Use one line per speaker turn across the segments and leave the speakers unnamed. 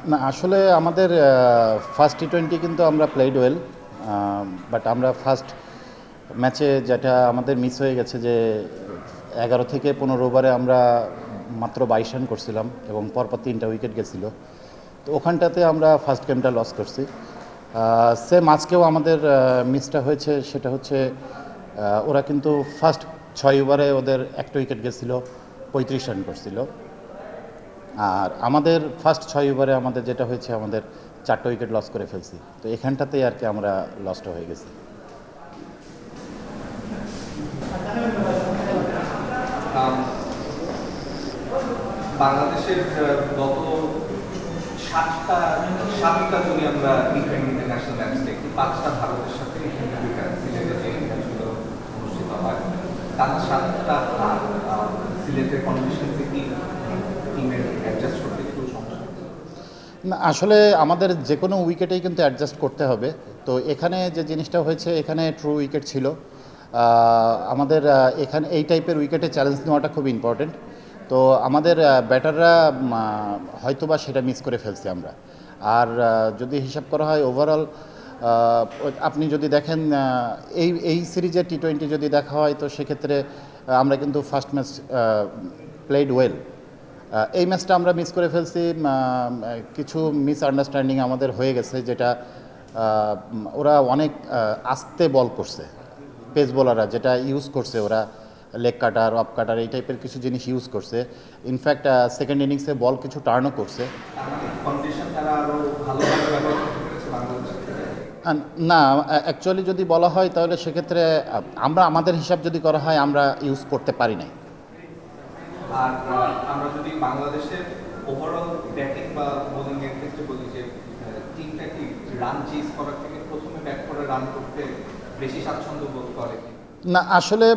না আসলে আমাদের ফার্স্ট টি-20 কিন্তু আমরা প্লেড ওয়েল, বাট আমরা ফার্স্ট ম্যাচে যেটা আমাদের মিস হয়ে গেছে যে 11 থেকে 15 ওভারে আমরা মাত্র 22 রান করছিলাম এবং পরপর 3টা উইকেট গেছিলো। তো ওখানটাতে আমরা ফার্স্ট গেমটা লস করছি। সেম আজকেও আমাদের মিসটা হয়েছে, সেটা হচ্ছে ওরা কিন্তু ফার্স্ট 6 ওভারে ওদের একটা উইকেট গেছিলো, 35 রান করছিল। আর আমাদের ফার্স্ট 6 ওভারে আমাদের যেটা হয়েছে, আমাদের 4টা উইকেট লস করে ফেলছি। তো এখানটাতেই আর কি আমরা লসটা হয়ে গেছি।
বাংলাদেশের গত সাতটা সাতটা যদি আমরা টি-20 ইন্টারন্যাশনাল ম্যাচ দেখি, 5টা ভারতের সাথে সিলেটে যে ম্যাচগুলো অনুষ্ঠিত হয়, টানা 7টা হার। সিলেটের কন্ডিশনসে কি টিমের অ্যাডজাস্ট করতে একটু সমস্যা হচ্ছে?
না আসলে আমাদের যে কোনো উইকেটেই কিন্তু অ্যাডজাস্ট করতে হবে। তো এখানে যে জিনিসটা হয়েছে, এখানে ট্রু উইকেট ছিল। আমাদের এখানে এই টাইপের উইকেটে চ্যালেঞ্জ নেওয়াটা খুব ইম্পর্টেন্ট। তো আমাদের ব্যাটাররা হয়তোবা সেটা মিস করে ফেলছি আমরা। আর যদি হিসাব করা হয় ওভারঅল, আপনি যদি দেখেন এই এই সিরিজের টি-20 যদি দেখা হয়, তো সেক্ষেত্রে আমরা কিন্তু ফার্স্ট ম্যাচ প্লেড ওয়েল। এই ম্যাচটা আমরা মিস করে ফেলছি, কিছু মিসআন্ডারস্ট্যান্ডিং আমাদের হয়ে গেছে, যেটা ওরা অনেক আস্তে বল করছে। পেস বোলাররা যেটা ইউজ করছে, ওরা লেগ কাটার, অফ কাটার এই টাইপের কিছু জিনিস ইউজ করছে। ইনফ্যাক্ট সেকেন্ড ইনিংসে বল কিছু টার্নও করছে। না, অ্যাকচুয়ালি যদি বলা হয় তাহলে সেক্ষেত্রে আমরা আমাদের হিসাব যদি করা হয়, আমরা ইউজ করতে পারি নাই।
আর আমরা যদি বাংলাদেশের ওভারঅল ব্যাটিং বা বোলিং এর ক্ষেত্রে বলি, যে টিমটা কি রান চেজ করার থেকে প্রথমে ব্যাট করে রান করতে বেশি স্বাচ্ছন্দ্য বোধ করে?
না আসলে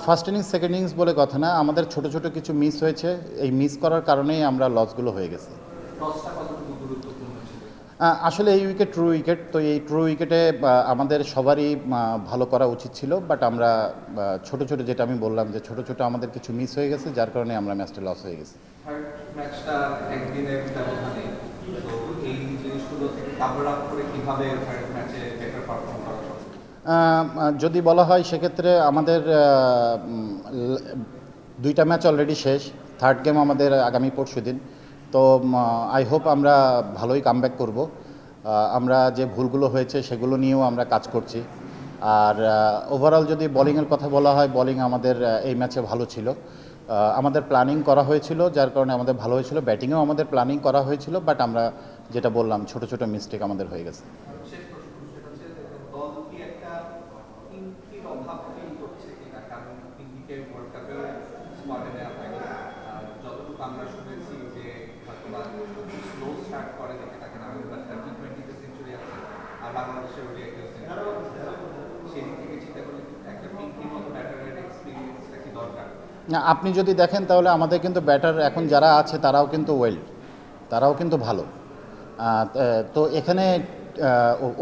ফার্স্ট ইনিংস সেকেন্ড ইনিংস বলে কথা না, আমাদের ছোট ছোট কিছু মিস হয়েছে। এই মিস করার কারণেই আমরা লসগুলো হয়ে গেছে।
টসটা কতটুকু গুরুত্বপূর্ণ ছিল?
আসলে এই উইকেট ট্রু উইকেট, তো এই ট্রু উইকেটে আমাদের সবারই ভালো করা উচিত ছিল, বাট আমরা ছোট ছোট, যেটা আমি বললাম যে ছোট ছোট আমাদের কিছু মিস হয়ে গেছে, যার কারণে আমরা ম্যাচটা লস হয়ে গেছি।
থার্ড ম্যাচটা একদিনের ব্যবধানে, তো এই জিনিসগুলো থেকে কাভার আপ করে কিভাবে থার্ড ম্যাচে বেটার পারফর্ম করা সম্ভব?
যদি বলা হয় সেক্ষেত্রে আমাদের 2টা ম্যাচ অলরেডি শেষ, থার্ড গেম আমাদের আগামী পরশুদিন। তো আই হোপ আমরা ভালোই কামব্যাক করব। আমরা যে ভুলগুলো হয়েছে সেগুলো নিয়েও আমরা কাজ করছি। আর ওভারঅল যদি বোলিংয়ের কথা বলা হয়, বোলিং আমাদের এই ম্যাচে ভালো ছিল। আমাদের প্ল্যানিং করা হয়েছিল, যার কারণে আমাদের ভালো হয়েছিল। ব্যাটিংয়েও আমাদের প্ল্যানিং করা হয়েছিল, বাট আমরা যেটা বললাম ছোট ছোট মিস্টেক আমাদের হয়ে গেছে।
আমরা শুনেছি যে স্লো স্টার্ট করে দেখে তাকে নামে, বাট টি-20 সেঞ্চুরি আছে আর বাংলাদেশের ওডিআইতেও সেঞ্চুরি আছে। সেই দিক থেকে চিন্তা করলে একটা পিঙ্কির মতো ব্যাটারের এক্সপিরিয়েন্সটা কি দরকার?
না, আপনি যদি দেখেন তাহলে আমাদের কিন্তু ব্যাটার এখন যারা আছে তারাও কিন্তু ওয়েল, তারাও কিন্তু ভালো। তো এখানে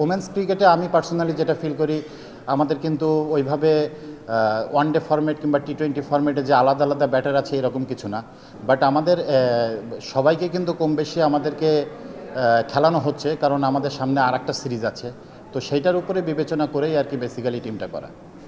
ওমেন্স ক্রিকেটে আমি পার্সোনালি যেটা ফিল করি, আমাদের কিন্তু ওইভাবে ওয়ান ডে ফরম্যাট কিংবা টি-20 ফরম্যাটে যে আলাদা আলাদা ব্যাটার আছে এরকম কিছু না। বাট আমাদের সবাইকে কিন্তু কম বেশি আমাদেরকে খেলানো হচ্ছে, কারণ আমাদের সামনে আর একটা সিরিজ আছে। তো সেইটার উপরে বিবেচনা করেই আর কি বেসিক্যালি টিমটা করা।